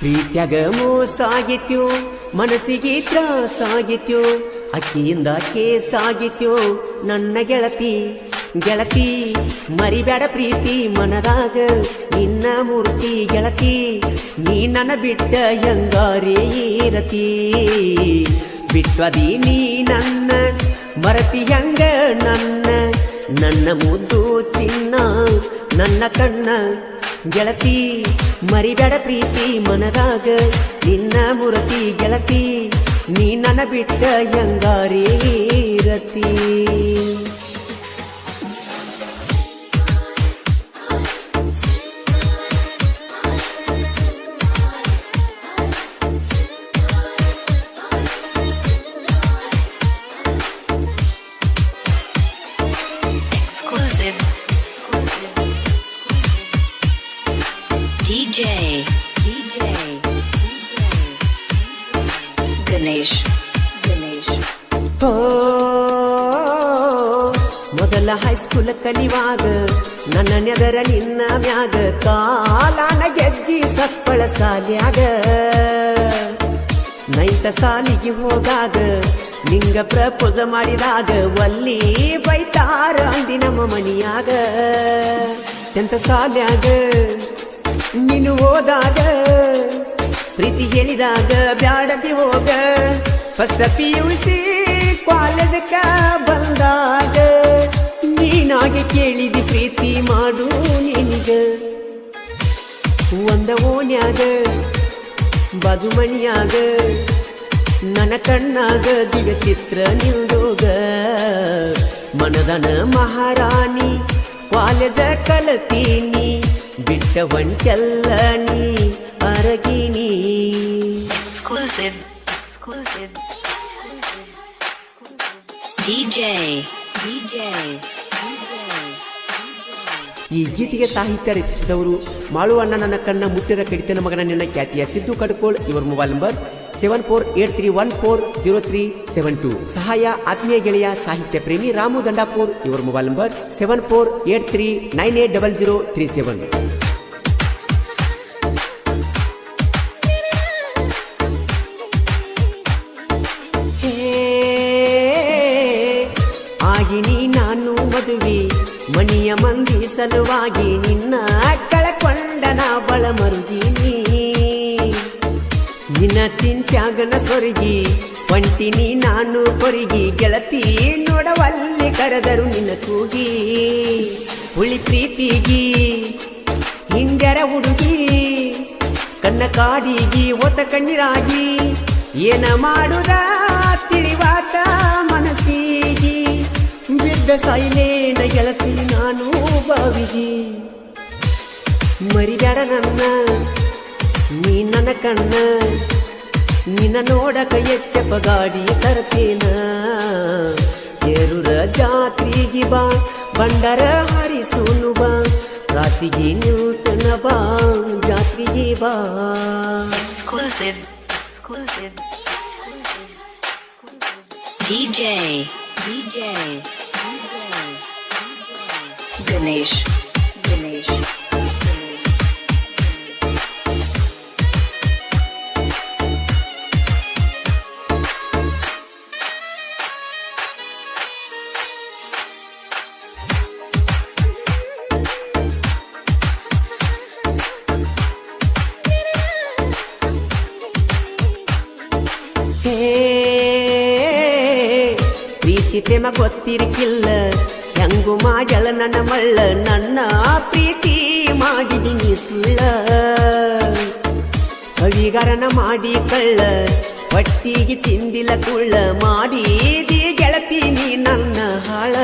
ಪ್ರೀತ್ಯಾಗ ಮೋಸಾಗಿತ್ಯೋ ಮನಸ್ಸಿಗೆ ತ್ರಾಸಾಗಿತ್ಯೋ ಅಕ್ಕಿಯಿಂದ ಕೇಸಾಗಿತ್ಯೋ ನನ್ನ ಗೆಳತಿ ಗೆಳತಿ ಮರಿಬೇಡ ಪ್ರೀತಿ ಮನದಾಗ ನಿನ್ನ ಮೂರ್ತಿ ಗೆಳತಿ ನೀ ನನ್ನ ಬಿಟ್ಟ ಹೆಂಗಾರೇ ಇರತಿ ಬಿಟ್ವದಿ ನೀ ನನ್ನ ಮರತಿ ಹೆಂಗ ನನ್ನ ಮುದ್ದು ಚಿನ್ನ ನನ್ನ ಕಣ್ಣ ಗೆಳತಿ ಮರಿಬೇಡ ಪ್ರೀತಿ ಮನದಾಗ ನಿನ್ನ ಮೂರ್ತಿ ಗೆಳತಿ ನೀ ನನ್ನ ಬಿಟ್ಟ ಹೆಂಗಾರೇ ಇರತಿ Exclusive DJ Ganesh ಮೊದಲ ಹೈಸ್ಕೂಲ್ ಕಲಿವಾಗ ನನ್ನ ನೆದರ ನಿನ್ನ ಮ್ಯಾಗ ಕಾಲಾನ ಗೆಜ್ಜಿ ಸಪ್ಪಳ ಸಾಲ್ಯಾಗ ನೈತ ಸಾಲಿಗೆ ಹೋಗಾಗ ನಿಂಗ ಪ್ರಪೋಸ ಮಾಡಿದಾಗ ಒಲ್ಲಿ ಬೈತಾರ ಅಂದಿ ನಮ್ಮ ಮನಿಯಾಗ ಎಂತ ಸಾಲ್ಯಾಗ ನೀನು ಹೋದಾಗ ಪ್ರೀತಿ ಹೇಳಿದಾಗ ಬ್ಯಾಡದಿ ಹೋಗ ಫಸ್ಟ್ PUC ಕಾಲೇಜಕ್ಕ ಬಂದಾಗ ನೀನಾಗೆ ಕೇಳಿದಿ ಪ್ರೀತಿ ಮಾಡು ನಿನಗ ಒಂದ ಓನ್ಯಾಗ ಬಾಜು ಮನಿಯಾಗ ನನ್ನ ಕಣ್ಣಾಗ ದಿವ್ಯ ಚಿತ್ರ ನಿಲ್ದೋಗ ಮನದನ ಮಹಾರಾಣಿ ಕಾಲೇಜ ಕಲತೀನಿ ಬಿಟ್ಟ ಒಂಟೆಲ್ಲ ನೀ ಅರಗಿನಿ Exclusive DJ ಈ ಗೀತೆಗೆ ಸಾಹಿತ್ಯ ರಚಿಸಿದವರು ಮಾಳುವಣ್ಣ ನನ್ನ ಕಣ್ಣ ಮುಟ್ಟಿದ ಕಡಿತನ ಮಗನ ನಿನ್ನ ಖ್ಯಾತಿಯ ಸಿದ್ದು ಕಡ್ಕೋಳ್. ಇವರ ಮೊಬೈಲ್ ನಂಬರ್ 7483140372. ಸಹಾಯ ಆತ್ಮೀಯ ಗೆಳೆಯ ಸಾಹಿತ್ಯ ಪ್ರೇಮಿ ರಾಮು ದಂಡಾಪುರ್. ಇವರ ಮೊಬೈಲ್ ನಂಬರ್ 7483980037. ಆಗಿನಿ ನಾನು ಮದುವೆ ಮನಿಯ ಮಂದಿ ಸಲುವಾಗಿ ನಿನ್ನ ಕಳಕೊಂಡ ನಾ ಬಳ ಮರುಗಿನಿ ನಿನ್ನ ಚಿಂತ್ಯಾಗನ ಸೊರಗಿ ಒಂಟಿನಿ ನಾನು ಕೊರಗಿ ಗೆಳತಿ ನೋಡವಲ್ಲಿ ಕರೆದರು ನಿನ್ನ ಕೂಗಿ ಹುಳಿ ಪ್ರೀತಿಗಿ ಹಿಂಗರ ಹುಡುಗಿ ಕನ್ನ ಕಾಡಿಗಿ ಒತ್ತ ಕಣ್ಣೀರಾಗಿ ಏನ ಮಾಡುದ ತಿಳಿವಾತ ಮನಸ್ಸಿಗಿ ಬಿದ್ದ ಸಾಯಿಲೇನ ಗೆಳತಿ ನಾನು ಬಾವಿಗಿ ಮರಿಬೇಡ ನನ್ನ ನೀ ನನ್ನ ಕಣ್ಣ ನಿನ್ನ ನೋಡಕ ಎಚ್ಚಪ ಗಾಡಿ ತರ್ತೇನ ಏರುರ ಜಾತ್ರೆಗೆ ಬಾ ಬಂಡರ ಹರಿಸೂನು ಬಾ ರಾಸಿಗೆ ನೂತನ ಬಾ ಜಾತ್ರೆಗೆ ಬಾ Exclusive DJ Ganesh ಪ್ರೀತಿ ಪ್ರೇಮ ಗೊತ್ತಿರಕಿಲ್ಲ ಹೆಂಗು ಮಾಡ್ಯಳ ನನ್ನ ಮಳ್ಳ ನನ್ನ ಪ್ರೀತಿ ಮಾಡಿದಿನಿ ಸುಳ್ಳ ಕವಿಗಾರನ ಮಾಡಿ ಕಳ್ಳ ಹೊಟ್ಟಿಗೆ ತಿಂದಿಲ್ಲ ಕುಳ್ಳ ಮಾಡಿದಿ ಗೆಳತಿ ನೀ ನನ್ನ ಹಾಳ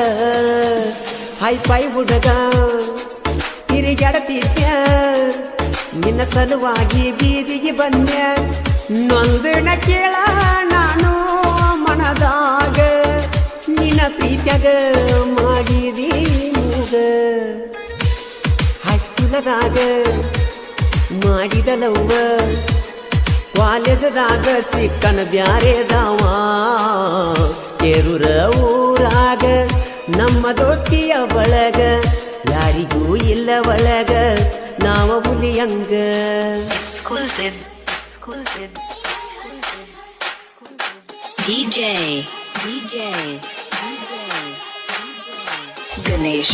ಹೈಫೈ ಹುಡುಗ ತಿರುಗಾಡತಿದ್ಯ ನಿನ್ನ ಸಲುವಾಗಿ ಬೀದಿಗೆ ಬಂದ್ಯ ನೊಂದನ ಕೇಳ ನಾನು ಮನದಾಗ ನಿನ್ನ ಪ್ರೀತ್ಯಾಗ ಮಾಡಿದಿ ಮೂಗ ಹೈಸ್ಕೂಲದಾಗ ಮಾಡಿದ ಲವ್ವ ಕಾಲೇಜದಾಗ ಸಿಕ್ಕನ ಬ್ಯಾರೆದವ ಕೇರೂರ ಊರಾಗ ನಮ್ಮ ದೋಸ್ತಿಯ ಬಳಗ ಯಾರಿಗೂ ಇಲ್ಲ ಒಳಗ ನಾವ ಹುಲಿಯಂಗ Exclusive exclusive. DJ Ganesh.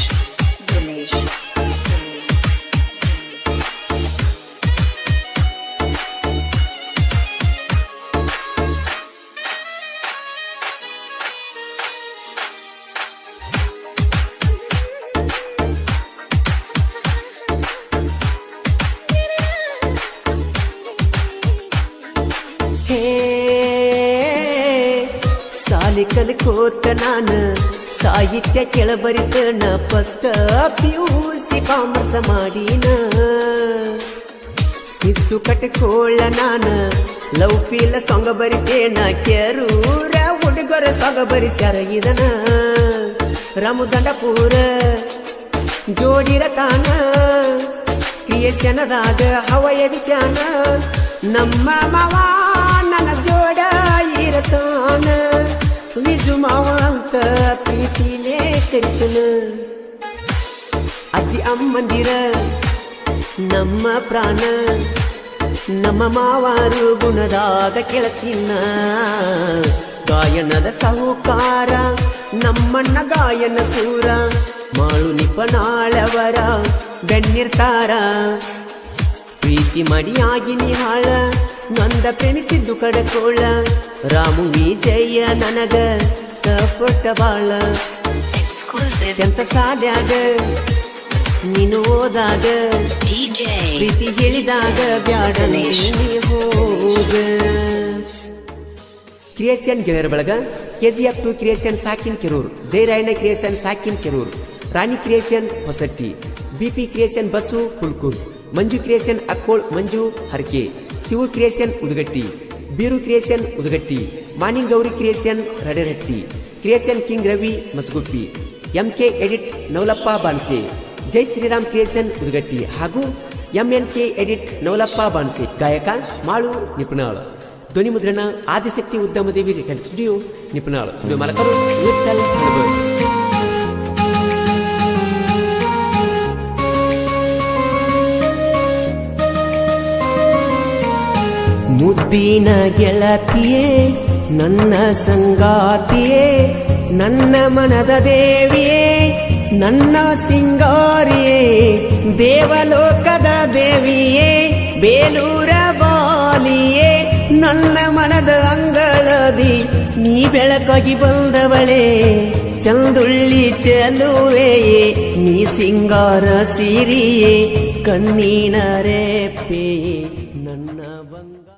ಹೇ ಸಾಲಿ ಕಲ್ಕೋತ ನಾನ ಸಾಹಿತ್ಯ ಕೆಳಬರಿತನ ಫಸ್ಟ್ PUC ಕಾಮರ್ಸ್ ಮಾಡಿನ ಸಿದ್ದು ಕಟ್ಕೊಳ್ಳ ನಾನ ಲವ್ ಫೀಲ್ ಸಾಂಗ್ ಬರಿತೇನ ಕೆರೂರ ಹುಡುಗರ ಸಾಂಗ್ ಬರಿಸ್ಯಾರ ಇದನ ರಾಮದಂಡಪುರ ಜೋಡಿರತಾನ ಕ್ರಿಯೇಷನದಾಗ ಹವ ಎಬಿಸ್ಯಾನ ನಮ್ಮ ಮಾವ ನನ್ನ ಜೋಡ ಇರತಾನ ವಿಜು ಮಾವ ಅಂತ ಪ್ರೀತಿಲೇ ಕರಿತನ ಅಜ್ಜಿ ಅಮ್ಮಂದಿರ ನಮ್ಮ ಪ್ರಾಣ ನಮ್ಮ ಮಾವಾರು ಗುಣದಾಗ ಕೆಳಚಿನ್ನ ಗಾಯನದ ಸಾಹುಕಾರ ನಮ್ಮಣ್ಣ ಗಾಯನ ಸೂರ ಮಾಳು ನಿಪನಾಳವರ ಬೆನ್ನಿರ್ತಾರ ಪ್ರೀತಿ ಮಡಿಯಾಗಿ ನಿಹಾಳ ನಂದ ಪ್ರೇಮಿಸಿದ್ದು ಕಡಕೋಳ ರಾಮು ವಿಜಯ ನನಗ ಸಪೊಟ್ಟ ಬಾಳ Exclusive. ಎಂತ ಸಾಲ್ಯಾಗ ನೀನು ಹೋದಾಗ DJ ಪ್ರೀತಿ ಹೇಳಿದಾಗ ಬ್ಯಾಡ ನೀ ಹೋಗ ಕ್ರಿಯೇಷನ್ ಗೆಳೆಯರ ಬಳಗ KGF 2 ಕ್ರಿಯೇಷನ್ ಸಾಕಿನ್ ಕೆರೂರ್ ಜಯರಾಯನ ಕ್ರಿಯೇಷನ್ ಸಾಕಿನ್ Kerur Rani creation Hosatti BP creation Basu Hulkur Manju creation Akkol Manju Harke Shivu creation Udagatti Beeru creation Udagatti Maningouri creation Radaratti creation king Ravi Masguppi MK edit Navalappa Banse Jai Shriram creation Udagatti ಹಾಗೂ MNK ಎಡಿಟ್ ನವಲಪ್ಪ ಬಾನ್ಸೆ ಗಾಯಕ ಮಾಳು ನಿಪುಣಾಳ ಧ್ವನಿ ಮುದ್ರಣ ಆದಿಶಕ್ತಿ ಉದ್ಯಮದೇವಿ ರೆಕಾರ್ಡ್ ಸ್ಟುಡಿಯೋ ನಿಪುಣಾಳ ಇದು ಮಲಕರು ವಿಠಲ್ ಹಳಬರ್. ಮುದ್ದಿನ ಗೆಳತಿಯೇ ನನ್ನ ಸಂಗಾತಿಯೇ ನನ್ನ ಮನದ ದೇವಿಯೇ ನನ್ನ ಸಿಂಗಾರಿಯೇ ದೇವಲೋಕದ ದೇವಿಯೇ ಬೇಲೂರ ಬಾಲಿಯೇ ನನ್ನ ಮನದ ಅಂಗಳದಿ ನೀ ಬೆಳಕಾಗಿ ಬಂದವಳೇ ಚಂದುಳ್ಳಿ ಚೆಲುವೆಯೇ ನೀ ಸಿಂಗಾರ ಸಿರಿಯೇ ಕಣ್ಣಿನ ರೇಪೆ ನನ್ನ ಬಂಗ